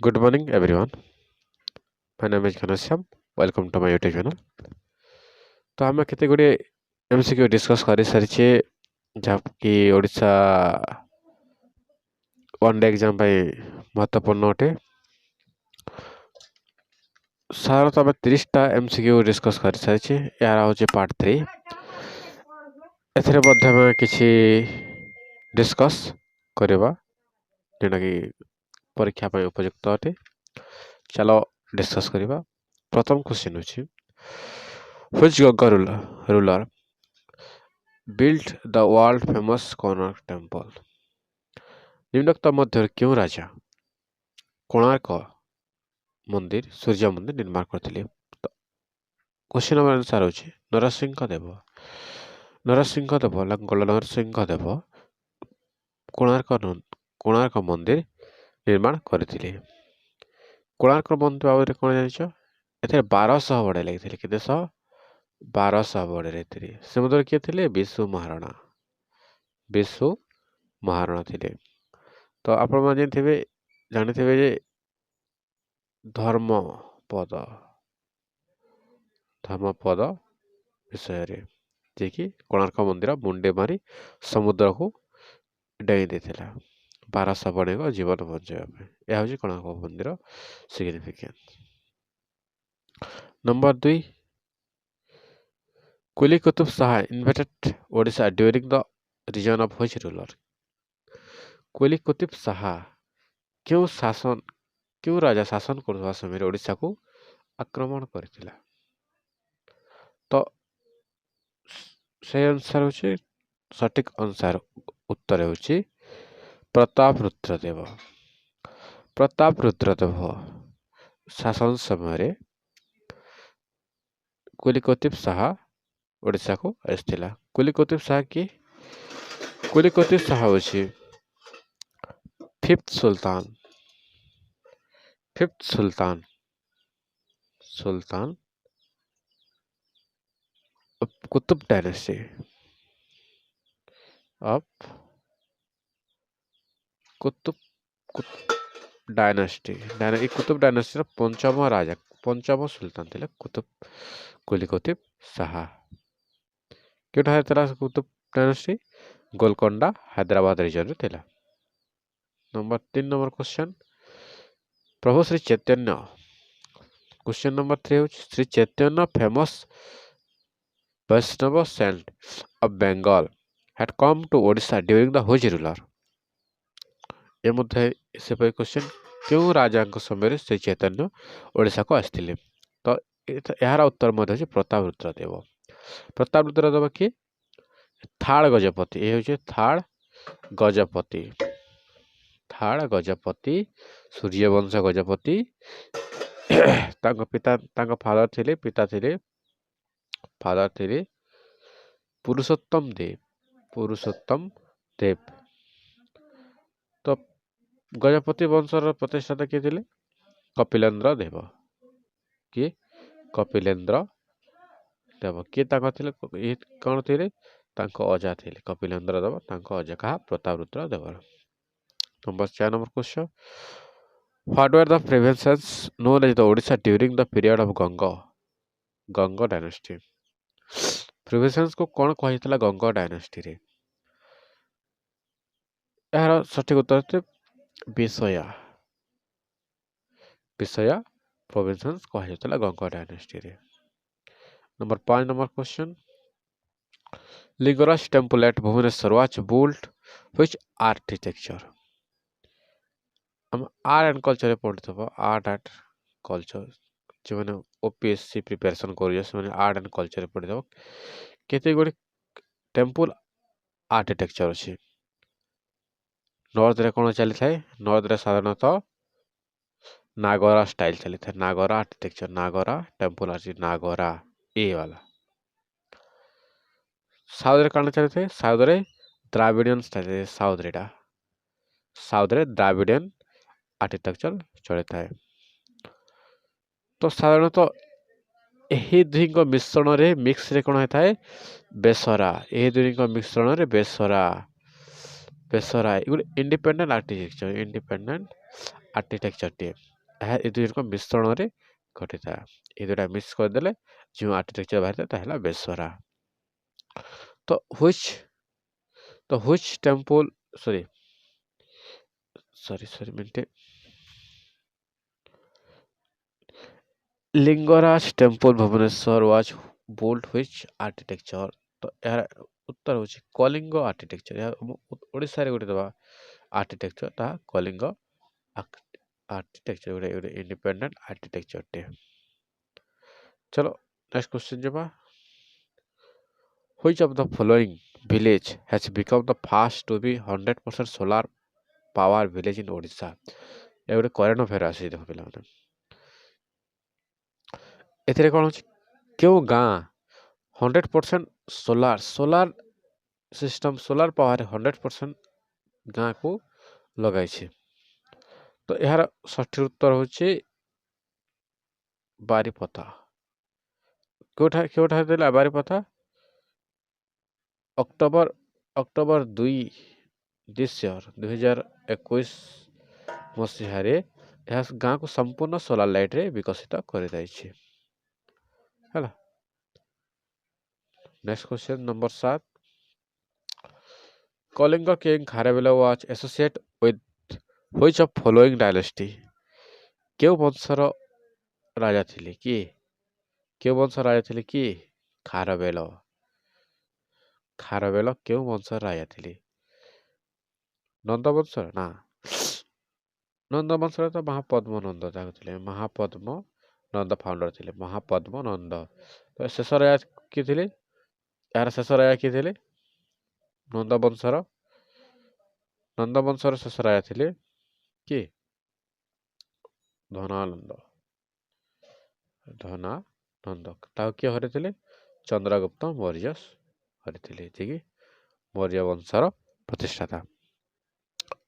Good morning, everyone. My name is Ghanshyam. Welcome to my YouTube channel. तो आम केते गुड़े एमसीक्यू डिस्कस कर सारी जहाँकि ओडिशा वन डे एग्जाम महत्वपूर्ण अटे साधारणतः आम 30टा एमसीक्यू डिस्कस कर सारी यार हूँ पार्ट 3 एमें किसी डिस्कस करवा जोटा कि परीक्षा उपयुक्त अटे चलो डिस्कस करवा प्रथम क्वेश्चन होची which Ganga ruler built the world famous Konark temple निम्नोक्त मध्य क्यों राजा कोणार्क मंदिर सूर्य मंदिर निर्माण करते क्वेश्चन नंबर आंसर होची नरसिंह देव नरसिंह देव कोणार्क मंदिर निर्माण करते कोणार्क मंदिर बाबद कौन जान एथे 1200 बड़े लगे कि 1200 बड़े रहते से मध्य किए थे विशु महाराणा थे तो आपण जानी थे धर्मपद विषय रे जे कि कोणार्क मंदिर मुंडे मारी समुद्र को डेई देथिला 1200 बड़े जीवन बचाइबा यह हूँ कोणार्क मंदिर significance number 2 Quli Qutb Shah invaded Odisha during the region of which ruler Quli Qutb Shah क्यों राजा शासन करथवा समय ओडिशा को आक्रमण करथिला तो से अनुसार होची सटीक अनुसार उत्तर होची प्रताप रुद्रदेव शासन समय कुली कुतुब शाह ओडिशा को आसथिला कुली कुतुब शाह होची fifth Sultan Qutub dynasty of Qutub dynasty Qutub dynasty पंचम सुल्तान थे कुली कुतुब शाह क्यों कुतुब डायनेस्टी गोलकोंडा हैदराबाद रीजन थे number 3 number question Prabhu Shri Chaitanya question number 3 Shri Chaitanya famous vaishnava saint of Bengal had come to Odisha during the which ruler ये मध्य से क्वेश्चन क्यों राजा समय श्री चैतन्य ओडिशा को आसथिले तो यार उत्तर मध्य प्रताप रुद्रदेव किए थाड़ गजपति ये हूँ थाड़ गजपति सूर्यवंश गजपति फादर थे पुरुषोत्तम देव तो गजपति वंशर प्रतिष्ठाता किए थे कपिलेन्द्र देव किए कौन थे अजा थे कपिलेन्द्र देव अजा कहा Pratap Rudra Dev number 4 number question what were the provinces known as the Odisha during the period of Ganga dynasty provinces को कौन कही गंगा डायनेस्टी रे यार सठिक उत्तर थे विषया प्रोविंशंस कही गंगा डायनेस्टी रे number 5 number question Lingaraj temple at Bhubaneswar was built which architecture हम आर्ट एंड कल्चर पढ़ी आर्ट एंड कल्चर जो मैंने ओपीएससी प्रिपरेशन कर आर्ट एंड कल्चर पढ़ी केते गुड़े टेम्पल आर्किटेक्चर अच्छी नॉर्थ रे कौन चली था नॉर्थ रे साधारणतः नागरा स्टाइल चली था नागरा आर्किटेक्चर नागरा टेम्पल अच्छी नागरा ए वाला साउथ रे कौन चली थे साउथ रे द्राविडियन स्टाइल साउथ रे द्राविडियन आर्किटेक्चर चली था तो साधारणतः यही दुई मिश्रण रे मिक्स रे कौन होता है बेसरा यही दुई मिश्रण रे बेसरा गोटे इंडिपेंडेंट आर्किटेक्चरटे ए दुईको मिश्रण घटी था ये दुटा मिक्स करदे जो आर्किटेक्चर बाहर ताहला बेसरा तो व्हिच टेम्पल सॉरी मिनटे Lingaraj temple Bhubaneswar was built which architecture तो यार उत्तर होची कलिंग आर्किटेक्चर या ओडिसा रे गोटे दबा आर्किटेक्चर ता कलिंग आर्किटेक्चर गोटे इंडिपेंडेंट आर्किटेक्चर टे चलो नेक्स्ट क्वेश्चन जबा which of the following village has become the first to be 100% solar power village in Odisha ये गोटे करेंट अफेयर आसी देखो पिला माने एथिरे कोन होची क्यों गाँ 100% सोलार सिस्टम सोलार पावर 100% गाँ को लगाई तो यार सठिक उत्तर होची बारीपदा क्यों देला बारीपदा अक्टोबर 2 दिस ईयर 2021 मसीह गाँ को संपूर्ण सोलार लाइट रे विकसित कर next question number 7 Kalinga king Kharavela was associate with which of following dynasty क्यों वंशर राजा थिले कि खारवेल क्यों वंशर राजा थिले नंदवंशर ना नंदवंशर तो महापद्म नंद थे महापद्म नंद फाउंडर थे महापद्म नंद तो शेष राजा किए थे यार शेष राजा किए थे नंदवंशर शेष राजा थे कि धनानंद किए हरते चंद्रगुप्त मौर्य हरते जी मौर्य वंशर प्रतिष्ठाता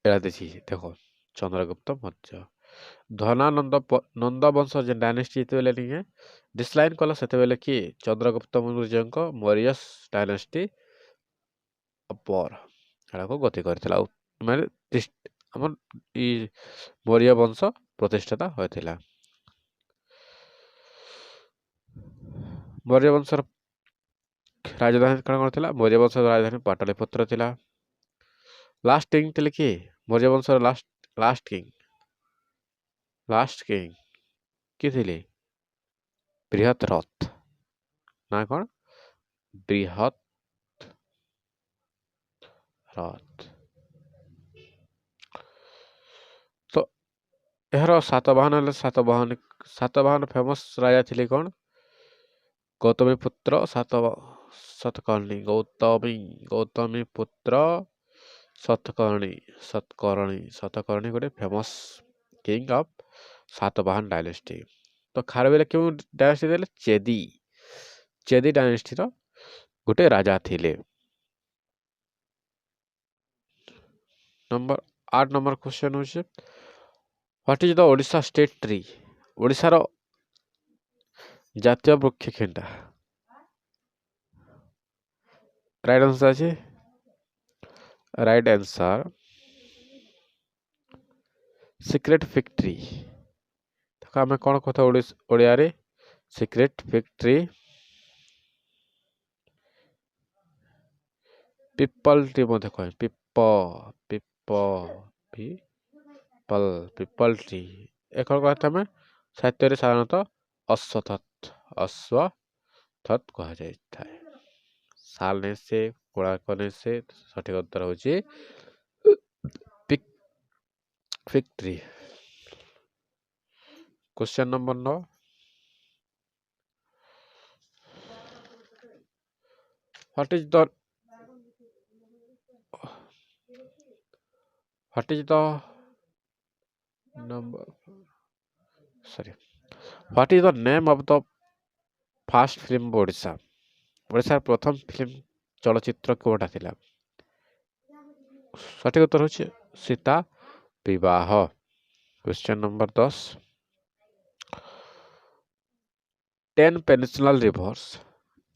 एरा देखी देखो चंद्रगुप्त मौर्य धनानंद नंदवंश जो डायनेस्टी नहीं डिस्लाइन कला से कि चंद्रगुप्त मौर्य मौर्य डायनेस्टी अपर को गति करथिला माने हमर ई मौर्य वंश प्रतिष्ठाता होइथिला मौर्य वंशर राजधानी कौन करथिला मौर्य वंशर राजधानी पाटलिपुत्र थिला लास्ट किंग थिले कि मौर्य वंशर लास्ट किंग कि थिले बृहत रथ ना कौन बृहत रथ तो यार सातवाहन फेमस राजा थिले कौन गौतमी पुत्र सतकर्णी गौतमी पुत्र सतकर्णी गोटे famous king of Satavahana dynasty तो खारवेल क्यों डायनेस्टी देले चेदी डायनेस्टी रो गोटे राजा थिले नंबर 8 नंबर क्वेश्चन होचे what is the Odisha state tree Odisha रो जातीय वृक्ष केनटा right answer sacred fig tree तो आम कौन कथा ओडिया रे sacred fig tree peepal tree मध्य कहे पिपल ट्री एक कहता हमें साहित्य साधारणतः अश्वत्थ कहा जाए सालने से कोणाकने से सठिक उत्तर होची fig tree question number 9 what is the name of the first film Odisha प्रथम फिल्म चलचित्र कोटा थिला सठिक उत्तर होची सीता विवाह question number 10 10 peninsular rivers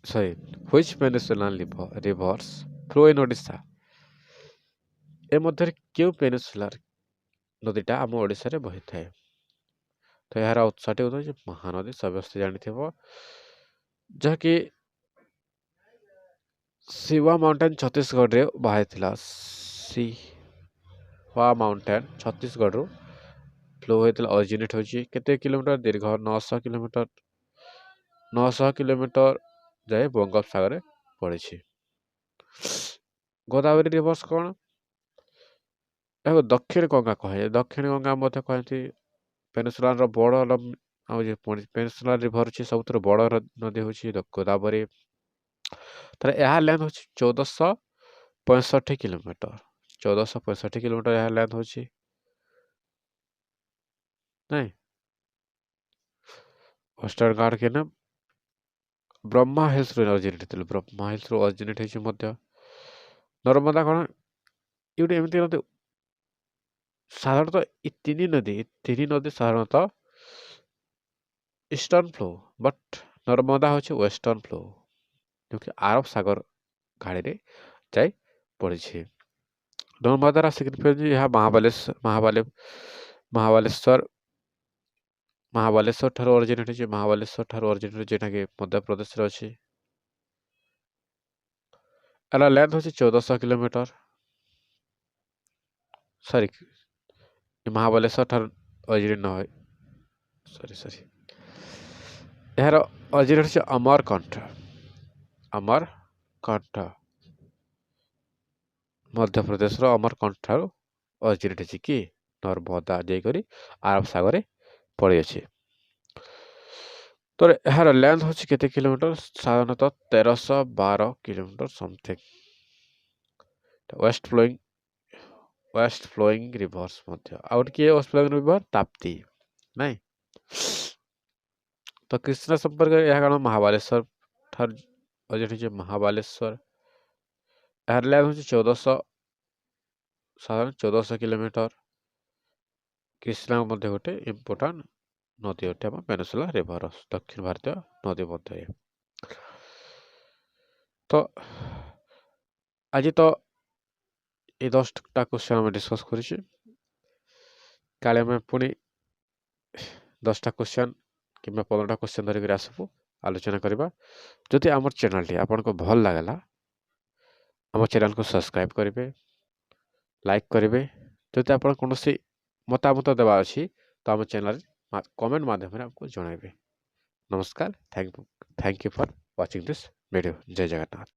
which peninsular rivers flow in Odisha ए मध्य क्यों पेनिनसुलर ନଦୀଟା ଆମ ଓଡ଼ିଶାରେ ବହିଥାଏ। ତ ଏହାର ଉତ୍ସଟି ହେଉଛି ମହାନଦୀ, ସମସ୍ତେ ଜାଣିଥିବ, ଯାହାକି ଶିବା ମାଉଣ୍ଟେନ୍ ଛତିଶଗଡ଼ରେ ବାହାରିଥିଲା। ଶିବା ମାଉଣ୍ଟେନ୍ ଛତିଶଗଡ଼ରୁ ଫ୍ଲୋ ହୋଇଥିଲା, ଅରିଜିନେଟ୍ ହେଉଛି କେତେ କିଲୋମିଟର ଦୀର୍ଘ? 900 କିଲୋମିଟର। 900 କିଲୋମିଟର ଯାଏ ବଙ୍ଗୋପସାଗରରେ ପଡ଼ିଛି। ଗୋଦାବରୀ ରିଭର୍ସ କ'ଣ? ଏହାକୁ ଦକ୍ଷିଣ ଗଙ୍ଗା କୁହାଯାଏ। ଦକ୍ଷିଣ ଗଙ୍ଗା ମଧ୍ୟ କହନ୍ତି। ପେନିସୁଲାର ବଡ଼ ଆଉ ଯେ ପେନିସୁଲାର ରିଭର ଅଛି, ସବୁଥିରୁ ବଡ଼ ନଦୀ ହେଉଛି ଗୋଦାବରୀ। ତାହେଲେ ଏହା ଲେନ୍ଥ ହେଉଛି 1465 କିଲୋମିଟର। 1465 କିଲୋମିଟର ଏହା ଲେନ୍ଥ ହେଉଛି, ନାଇଁ। ୱେଷ୍ଟର୍ଣ୍ଣ ଘାଟ କି ନା ବ୍ରହ୍ମା ହିଲ୍ସରୁ ଅରିଜିନେଟ୍ ହେଇଥିଲେ। ବ୍ରହ୍ମା ହିଲ୍ସରୁ ଅରିଜିନେଟ୍ ହେଇଛି ମଧ୍ୟ। ନର୍ମଦା କ'ଣ? ଏଇଠି ଏମିତି ନଦୀ, ସାଧାରଣତଃ ଏ ତିନି ନଦୀ ସାଧାରଣତଃ ଇଷ୍ଟର୍ଣ୍ଣ ଫ୍ଲୋ, ବଟ୍ ନର୍ମଦା ହେଉଛି ୱେଷ୍ଟର୍ଣ୍ଣ ଫ୍ଲୋ, ଯେଉଁକି ଆରବ ସାଗର ଘାଡ଼ିରେ ଯାଇ ପଡ଼ିଛି। ନର୍ମଦାର ସିଗ୍ନିଫିକେନ୍ସ, ଏହା ମହାବାଲେଶ୍ୱର ଠାରୁ ଅରିଜିନେଟ୍ ହେଇଛି। ମହାବାଲେଶ୍ୱର ଠାରୁ ଅରିଜିନେଟ୍, ଯେଉଁଟାକି ମଧ୍ୟପ୍ରଦେଶରେ ଅଛି। ଏହାର ଲେନ୍ଥ ହେଉଛି 1400 କିଲୋମିଟର। ସରି, ମହାବାଲେଶ୍ୱର ଠାରୁ ଅରିଜିନେଟ୍ ନ ହୁଏ, ସରି। ଏହାର ଅରିଜିନେଟ୍ ହେଉଛି ଅମରକଣ୍ଠ। ମଧ୍ୟପ୍ରଦେଶର ଅମରକଣ୍ଠ ଠାରୁ ଅରିଜିନେଟ୍ ହେଇଛି କି ନର୍ମଦା ଯାଇକରି ଆରବ ସାଗରରେ ପଡ଼ିଅଛି। ତ ଏହାର ଲେନ୍ଥ ହେଉଛି କେତେ କିଲୋମିଟର? ସାଧାରଣତଃ 1312 kilometre something. West flowing rivers ମଧ୍ୟ। ଆଉ ଟିକେ ୱେଷ୍ଟ ଫ୍ଲୋଇଂ ରିଭର ତାପ୍ତି, ନାଇଁ। ତ କୃଷ୍ଣା ସମ୍ପର୍କରେ ଏହା କ'ଣ? ମହାବାଲେଶ୍ୱର ଠାରୁ ଅରିଜିନେଟ୍ ହେଇଛି। ମହାବାଲେଶ୍ୱର, ଏହାର ଲେନ୍ଥ ହେଉଛି 1400 କିଲୋମିଟର। କୃଷ୍ଣା ମଧ୍ୟ ଗୋଟେ ଇମ୍ପୋର୍ଟାଣ୍ଟ ନଦୀ ଅଟେ ଆମ ପେନିସୁଲା ରିଭର, ଦକ୍ଷିଣ ଭାରତୀୟ ନଦୀ ମଧ୍ୟରେ। ତ ଆଜି ତ এই 10ଟା କ୍ୱେଶ୍ଚନ୍ ଆମେ ଡିସ୍କସ୍ କରିଛୁ। କାଳେ ଆମେ ପୁଣି 10ଟା କ୍ୱେଶ୍ଚନ୍ କିମ୍ବା 15ଟା କ୍ୱେଶ୍ଚନ୍ ଧରିକରି ଆସିବୁ, ଆଲୋଚନା କରିବା। ଯଦି ଆମର ଚ୍ୟାନେଲ୍ଟି ଆପଣଙ୍କୁ ଭଲ ଲାଗିଲା, ଆମ ଚ୍ୟାନେଲ୍କୁ ସବସ୍କ୍ରାଇବ୍ କରିବେ, ଲାଇକ୍ କରିବେ। ଯଦି ଆପଣ କୌଣସି ମତାମତ ଦେବା ଅଛି ତ ଆମ ଚ୍ୟାନେଲ୍ କମେଣ୍ଟ ମାଧ୍ୟମରେ ଆମକୁ ଜଣାଇବେ। ନମସ୍କାର। Thank you for watching this video. Jai Jagannath.